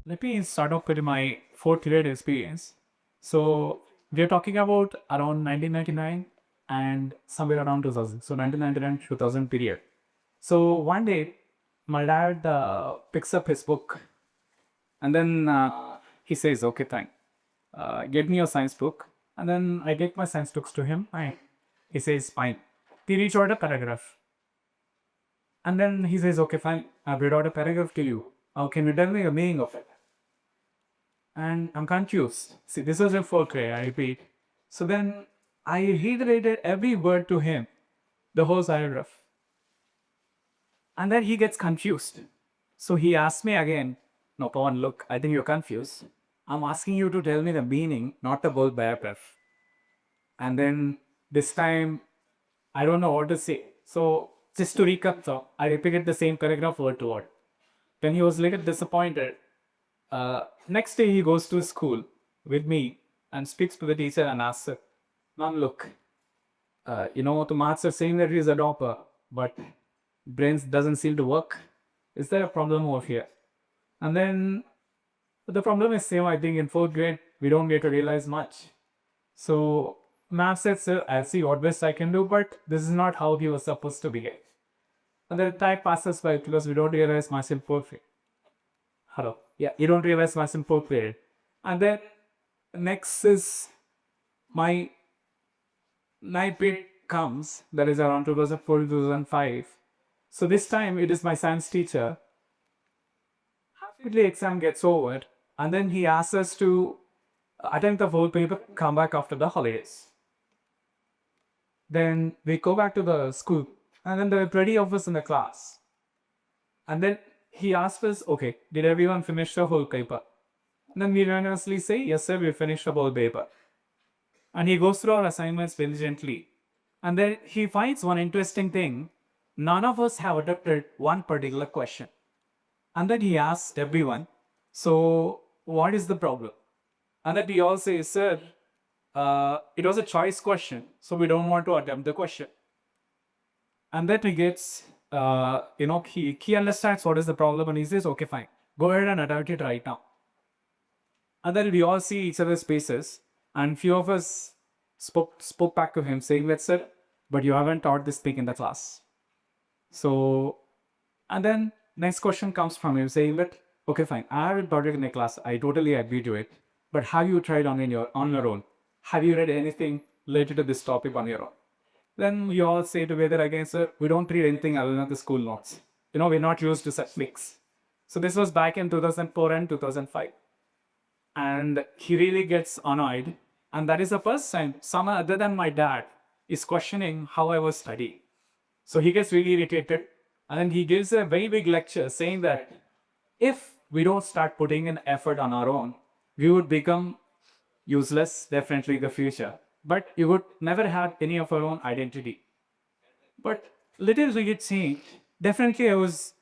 Let me start off with my fourth grade experience. So we are talking about around 1999 and somewhere around 2000. So 1999 2000 period. So one day, my dad picks up his book and then he says, "Okay, fine. Get me your science book." And then I get my science books to him. He says, "Fine." He reads out a paragraph. And then he says, "Okay, fine. I've read out a paragraph to you. Can you tell me the meaning of it?" And I'm confused. See, this was in fourth grade, I repeat. So then I reiterated every word to him, the whole paragraph. And then he gets confused. So he asked me again, "No, Pavan, look, I think you're confused. I'm asking you to tell me the meaning, not the whole paragraph." And then this time, I don't know what to say. So just to recap, so I repeated the same paragraph word to word. Then he was a little disappointed. Next day, he goes to school with me and speaks to the teacher and asks her, "Mom, look, the maths are saying that he's a topper, but brains doesn't seem to work. Is there a problem over here?" And then the problem is same, I think, in fourth grade, we don't get to realize much. So math said, "Sir, I'll see what best I can do, but this is not how he was supposed to behave." And then time passes by because we don't realize much in fourth grade. Hello. Yeah, you don't realize much in fourth grade. And then next is my ninth grade comes, that is around 2004 2005. So this time it is my science teacher. Half-yearly exam gets over, and then he asks us to attend the whole paper, come back after the holidays. Then we go back to the school, and then there were 20 of us in the class. And then he asked us, "Okay, did everyone finish the whole paper?" And then we unanimously say, "Yes, sir, we finished the whole paper." And he goes through our assignments diligently. And then he finds one interesting thing. None of us have attempted one particular question. And then he asks everyone, "So, what is the problem?" And then we all say, "Sir, it was a choice question, so we don't want to attempt the question." And then he gets, he understands what is the problem and he says, "Okay, fine, go ahead and attempt it right now." And then we all see each other's faces, and few of us spoke back to him saying that, "Sir, but you haven't taught this thing in the class." So, and then next question comes from him saying that, "Okay, fine, I haven't taught it in the class. I totally agree to it. But have you tried on your own? Have you read anything related to this topic on your own?" Then we all say together again, "Sir, we don't read anything other than the school notes. We're not used to such things." So this was back in 2004 and 2005. And he really gets annoyed. And that is the first time someone other than my dad is questioning how I was studying. So he gets really irritated. And then he gives a very big lecture saying that if we don't start putting in effort on our own, we would become useless, definitely in the future. But you would never have any of our own identity. But little did it change. Definitely I was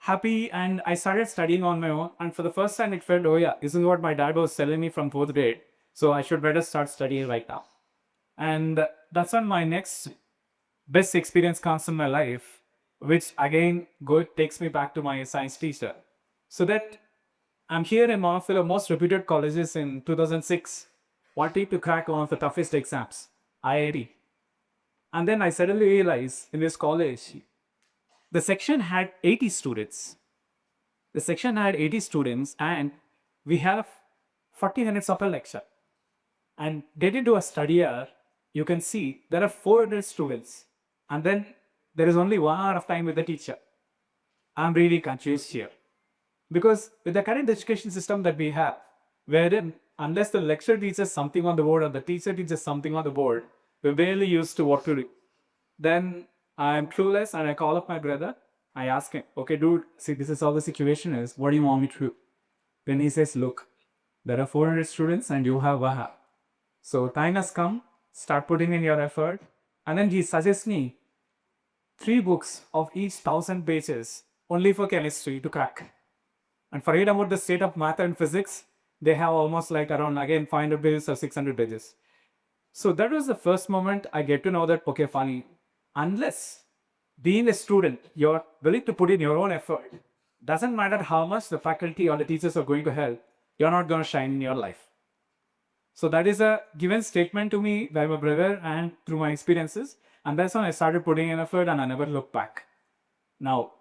happy and I started studying on my own. And for the first time it felt, "Oh yeah, this is what my dad was telling me from fourth grade. So I should better start studying right now." And that's when my next best experience comes in my life, which again takes me back to my science teacher. So that I'm here in one of the most reputed colleges in 2006, wanting to crack one of the toughest exams, IIT. And then I suddenly realized in this college, the section had 80 students. The section had 80 students, and we have 40 minutes of a lecture. And get into a study hour, you can see there are 400 students. And then there is only 1 hour of time with the teacher. I'm really confused here. Because with the current education system that we have, wherein unless the lecturer teaches something on the board or the teacher teaches something on the board, we're barely used to what to do. Then I'm clueless and I call up my brother. I ask him, "Okay, dude, see, this is how the situation is. What do you want me to do?" Then he says, "Look, there are 400 students and you have 1 hour. So time has come, start putting in your effort." And then he suggests me 3 books of each 1,000 pages only for chemistry to crack. And forget about the state of math and physics, they have almost like around again 500 pages or 600 pages. So that was the first moment I get to know that, okay, funny, unless being a student, you're willing to put in your own effort, doesn't matter how much the faculty or the teachers are going to help, you're not going to shine in your life. So that is a given statement to me by my brother and through my experiences. And that's when I started putting in effort and I never looked back. Now,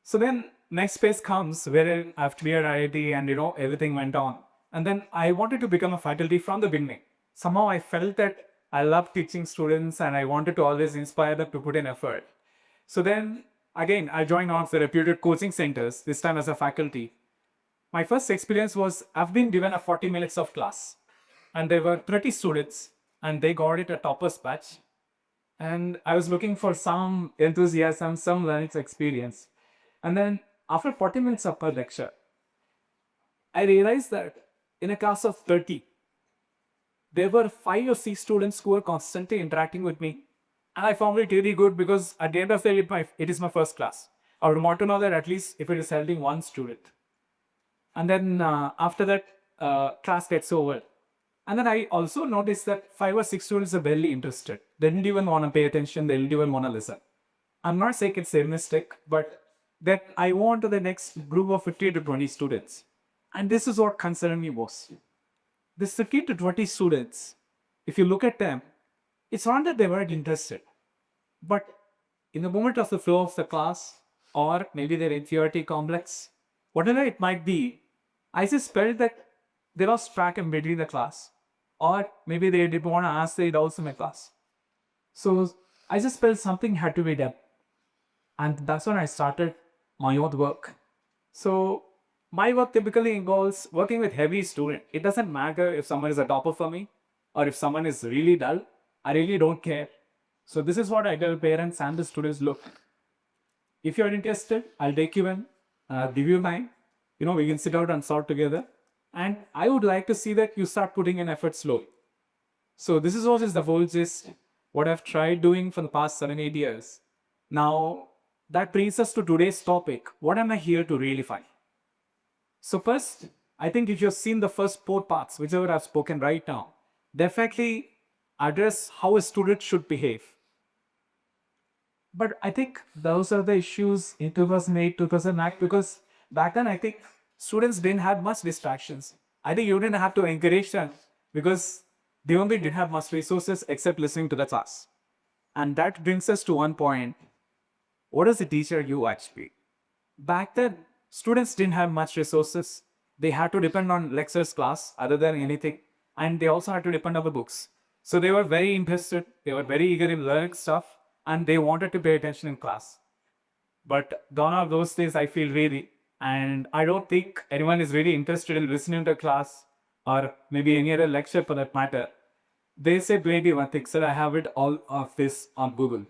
so then next phase comes wherein I've cleared IIT and everything went on. And then I wanted to become a faculty from the beginning. Somehow I felt that I love teaching students and I wanted to always inspire them to put in effort. So then again, I joined one of the reputed coaching centers, this time as a faculty. My first experience was I've been given a 40 minutes of class and there were 30 students and they got it a toppers batch. And I was looking for some enthusiasm, some learning experience. And then after 40 minutes of per lecture, I realized that in a class of 30, there were 5 or 6 students who were constantly interacting with me. And I found it really good because at the end of the day, it is my first class. I would want to know that at least if it is helping one student. And then after that, class gets over. And then I also noticed that 5 or 6 students are barely interested. They didn't even want to pay attention. They didn't even want to listen. I'm not saying it's a mistake, but that I want to the next group of 15 to 20 students. And this is what concerned me was. This 15 to 20 students, if you look at them, it's not that they weren't interested. But in the moment of the flow of the class, or maybe their inferiority complex, whatever it might be, I just felt that they lost track in between the class. Or maybe they didn't want to ask the doubts in my class. So I just felt something had to be done. And that's when I started my own work. So my work typically involves working with heavy students. It doesn't matter if someone is a topper for me or if someone is really dull. I really don't care. So this is what I tell parents and the students, look, if you're interested, I'll take you in, give you time. We can sit out and sort together. And I would like to see that you start putting in effort slowly. So this is what is the whole gist, what I've tried doing for the past 7-8 years. Now, that brings us to today's topic. What am I here to redefine? So first, I think if you've seen the first 4 parts, whichever I've spoken right now, definitely address how a student should behave. But I think those are the issues in 2008, 2009, because back then I think students didn't have much distractions. I think you didn't have to encourage them because they only didn't have much resources except listening to the class. And that brings us to one point. What is the teacher you actually? Back then, students didn't have much resources. They had to depend on lectures class other than anything. And they also had to depend on the books. So they were very interested. They were very eager in learning stuff. And they wanted to pay attention in class. But gone are those days, I feel really. And I don't think anyone is really interested in listening to class or maybe any other lecture for that matter. They say maybe one thing, sir, I have it all of this on Google,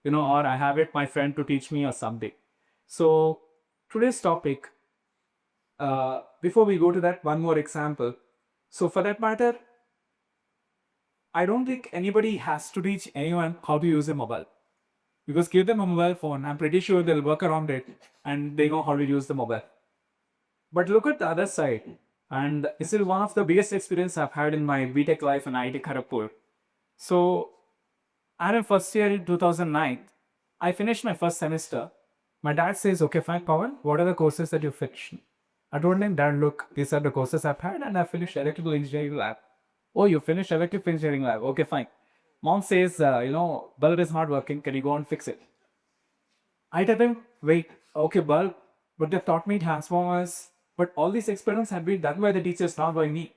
or I have it my friend to teach me or something. So today's topic, before we go to that, one more example. So for that matter, I don't think anybody has to teach anyone how to use a mobile. Because give them a mobile phone, I'm pretty sure they'll work around it and they know how to use the mobile. But look at the other side. And this is one of the biggest experience I've had in my BTech life in IIT Kharagpur. So I'm in first year in 2009. I finished my first semester. My dad says, okay, fine, Pavan, what are the courses that you finished? I told him, Dad, look, these are the courses I've had and I finished electrical engineering lab. Oh, you finished electrical engineering lab. Okay, fine. Mom says, bulb is not working. Can you go and fix it? I tell them, wait, okay, bulb, but they taught me transformers. But all these experiments have been done by the teachers, not by me.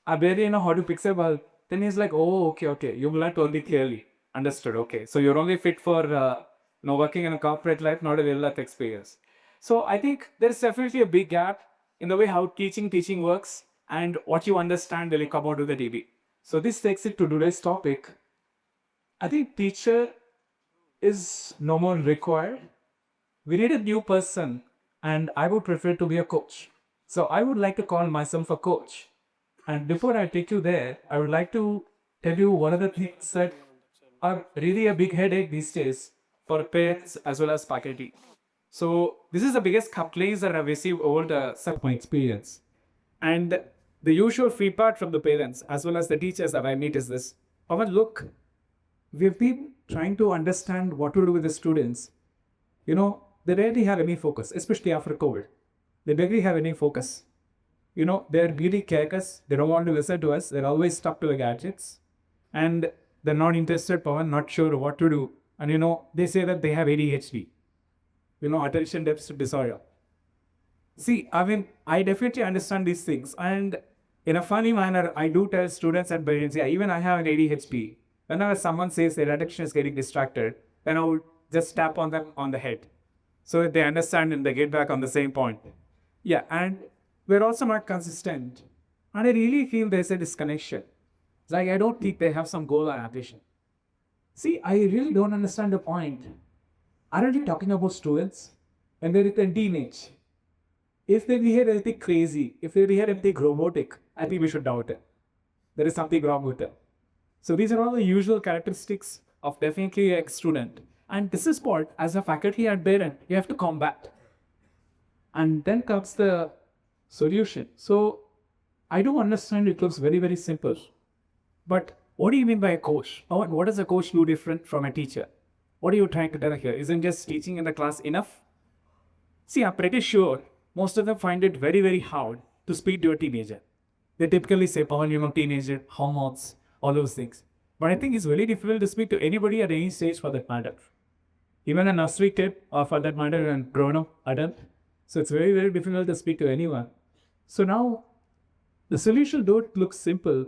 I barely know how to fix a bulb. Then he's like, oh, okay. You've learned only theory. Understood, okay. So you're only fit for working in a corporate life, not a real life experience. So I think there's definitely a big gap in the way how teaching works and what you understand will come out of the DB. So this takes it to today's topic. I think teacher is no more required. We need a new person and I would prefer to be a coach. So I would like to call myself a coach. And before I take you there, I would like to tell you one of the things that are really a big headache these days for parents as well as faculty. So this is the biggest complaints that I've received over my experience. And the usual feedback from the parents as well as the teachers that I meet is this. Pavan, look, we've been trying to understand what to do with the students. they rarely have any focus, especially after COVID. They barely have any focus. They're really careless. They don't want to listen to us. They're always stuck to the gadgets. And they're not interested, Pavan, not sure what to do. And they say that they have ADHD, attention deficit disorder. See, I mean, I definitely understand these things. And in a funny manner, I do tell students and parents, yeah, even I have an ADHD. Whenever someone says their attention is getting distracted, then I would just tap on them on the head, so that they understand and they get back on the same point. Yeah, and we're also not consistent. And I really feel there's a disconnection. It's like I don't think they have some goal or ambition. See, I really don't understand the point. Aren't you talking about students? When they're in teenage, if they behave anything crazy, if they behave anything robotic, I think we should doubt it. There is something wrong with it. So these are all the usual characteristics of definitely a student. And this is what, as a faculty and parent, you have to combat. And then comes the solution. So I do understand it looks very, very simple. But what do you mean by a coach? What does a coach do different from a teacher? What are you trying to tell here? Isn't just teaching in the class enough? See, I'm pretty sure most of them find it very, very hard to speak to a teenager. They typically say, Pavan, teenager, hormones, all those things. But I think it's very difficult to speak to anybody at any stage for that matter. Even a nursery kid, or for that matter, a grown-up adult. So it's very, very difficult to speak to anyone. So now, the solution though it looks simple,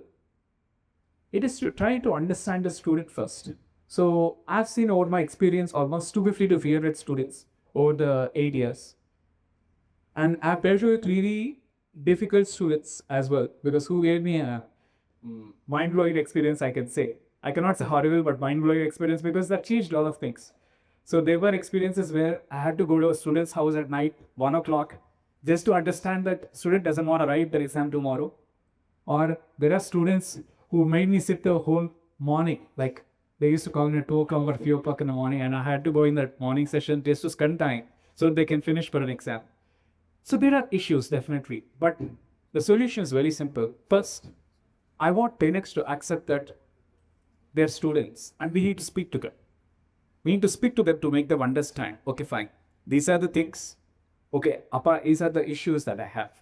it is to try to understand the student first. So I've seen over my experience almost 250 to 300 students over the 8 years. And I've paired with really difficult students as well, because who gave me a mind-blowing experience, I can say. I cannot say horrible, but mind-blowing experience, because that changed a lot of things. So there were experiences where I had to go to a student's house at night, 1 o'clock, just to understand that student doesn't want to write their exam tomorrow. Or there are students who made me sit the whole morning, like they used to call me at 2 o'clock or 3 o'clock in the morning, and I had to go in that morning session just to spend time so they can finish for an exam. So there are issues, definitely, but the solution is very simple. First, I want parents to accept that they're students and we need to speak to them. We need to speak to them to make them understand, okay, fine, these are the things, okay, Appa, these are the issues that I have.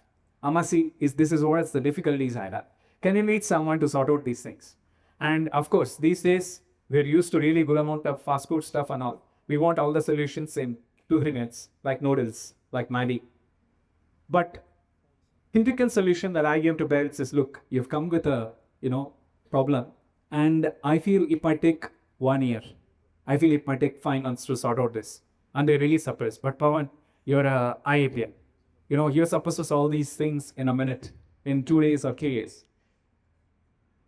Amasi, this is what's the difficulties I have. Can you meet someone to sort out these things? And of course, these days, we're used to really good amount of fast food stuff and all. We want all the solutions in 2 minutes, like noodles, like Maggi. But typical solution that I give to parents is, look, you've come with a, problem, and I feel it might take 1 year. I feel it might take 5 months to sort out this. And they really suppress. But Pavan, you're a IAPN. You're supposed to solve these things in a minute, in 2 days or 3 days.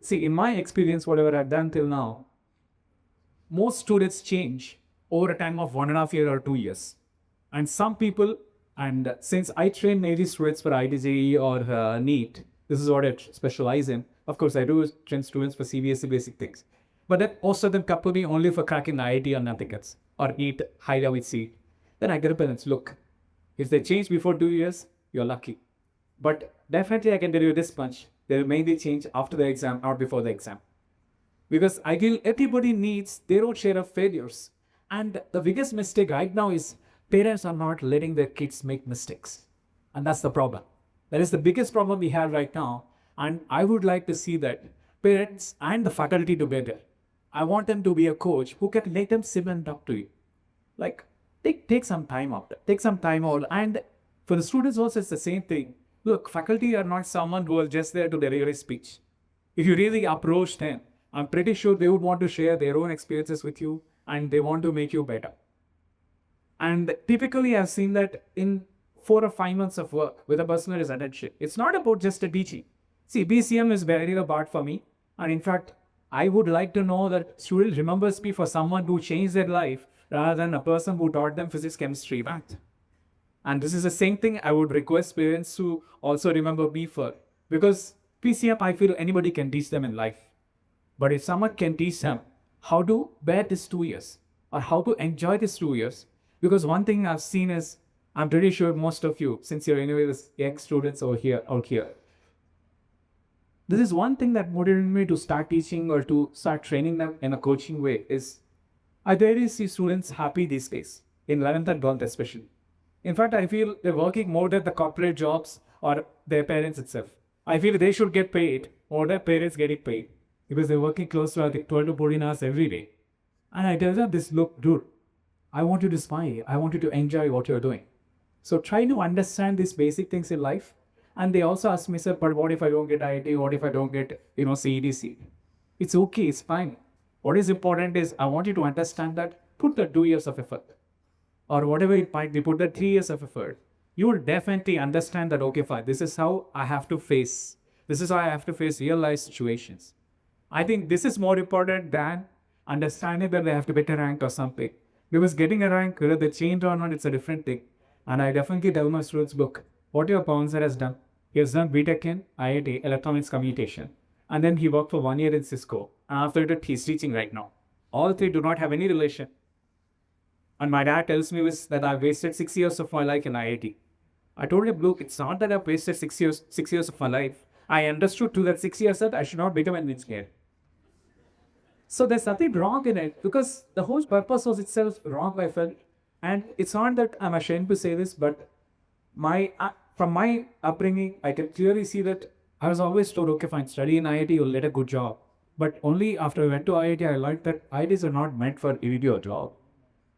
See, in my experience, whatever I've done till now, most students change over a time of 1.5 years or 2 years. And some people, and since I train mainly students for ITJE or NEET, this is what I specialize in. Of course, I do train students for CBSE basic things. But then most of them couple me only for cracking the IIT or nothing else, or NEET high level seat. Then I get up and it's, look, if they change before 2 years, you're lucky. But definitely I can tell you this much, they will mainly change after the exam, not before the exam. Because I feel everybody needs their own share of failures. And the biggest mistake right now is parents are not letting their kids make mistakes. And that's the problem. That is the biggest problem we have right now. And I would like to see that parents and the faculty together, I want them to be a coach who can let them sit and talk to you. Like, take some time out. Take some time out. And for the students also, it's the same thing. Look, faculty are not someone who are just there to deliver a speech. If you really approach them, I'm pretty sure they would want to share their own experiences with you and they want to make you better. And typically I've seen that in 4 or 5 months of work with a personalized attention, it's not about just a teaching. See, BCM is very hard for me. And in fact, I would like to know that student remembers me for someone who changed their life rather than a person who taught them physics, chemistry, math. And this is the same thing I would request parents to also remember me for. Because PCM, I feel anybody can teach them in life. But if someone can teach them how to bear this 2 years or how to enjoy this 2 years, because one thing I've seen is, I'm pretty sure most of you, since you're anyway this young students over here, out here, this is one thing that motivated me to start teaching or to start training them in a coaching way is, I rarely see students happy these days. in 11th and 12th especially. In fact, I feel they're working more than the corporate jobs or their parents itself. I feel they should get paid or their parents getting paid because they're working close to, I think, 12 to 14 hours every day. And I tell them this, look, dude, I want you to smile. I want you to enjoy what you're doing. So try to understand these basic things in life. And they also ask me, sir, but what if I don't get IIT? What if I don't get, CEDC? It's okay, it's fine. What is important is I want you to understand that put the 2 years of effort or whatever it might be, put the 3 years of effort. You will definitely understand that, okay, fine, this is how I have to face. This is how I have to face real life situations. I think this is more important than understanding that they have to get a rank or something. Because getting a rank, whether they change or not, it's a different thing. And I definitely tell my students, look, what your Pavan Sir has done. He has done BTech in IIT, Electronics Communication. And then he worked for 1 year in Cisco. And after that, he's teaching right now. All three do not have any relation. And my dad tells me that I wasted 6 years of my life in IIT. I told him, look, it's not that I wasted 6 years of my life. I understood through that 6 years that I should not become an engineer. So there's nothing wrong in it because the whole purpose was itself wrong, I felt. And it's not that I'm ashamed to say this, but from my upbringing, I can clearly see that I was always told, okay, fine, study in IIT, you'll get a good job. But only after I went to IIT, I learned that IITs are not meant for individual job.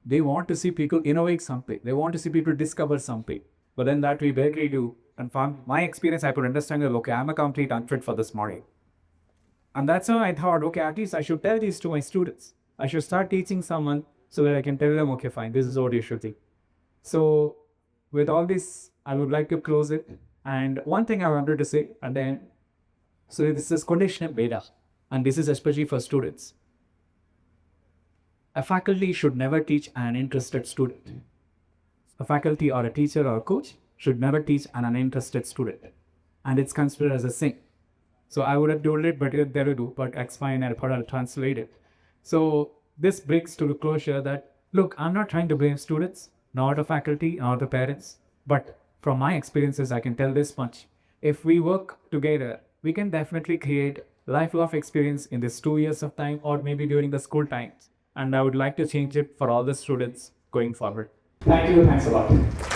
They want to see people innovate something. They want to see people discover something. But then that we barely do. And from my experience, I could understand that, okay, I'm a complete unfit for this model. And that's how I thought, okay, at least I should tell these to my students. I should start teaching someone so that I can tell them, okay, fine, this is what you should think. So with all this, I would like to close it. And one thing I wanted to say at the end, so this is conditional beta. And this is especially for students. A faculty should never teach an uninterested student. A faculty or a teacher or a coach should never teach an uninterested student. And it's considered as a sin. So I would have told it, but there we do, but explain and I'll translate it. So this brings to the closure that, look, I'm not trying to blame students, nor the faculty, nor the parents. But from my experiences, I can tell this much. If we work together, we can definitely create lifelong experience in this 2 years of time or maybe during the school times. And I would like to change it for all the students going forward. Thank you. Thanks a lot.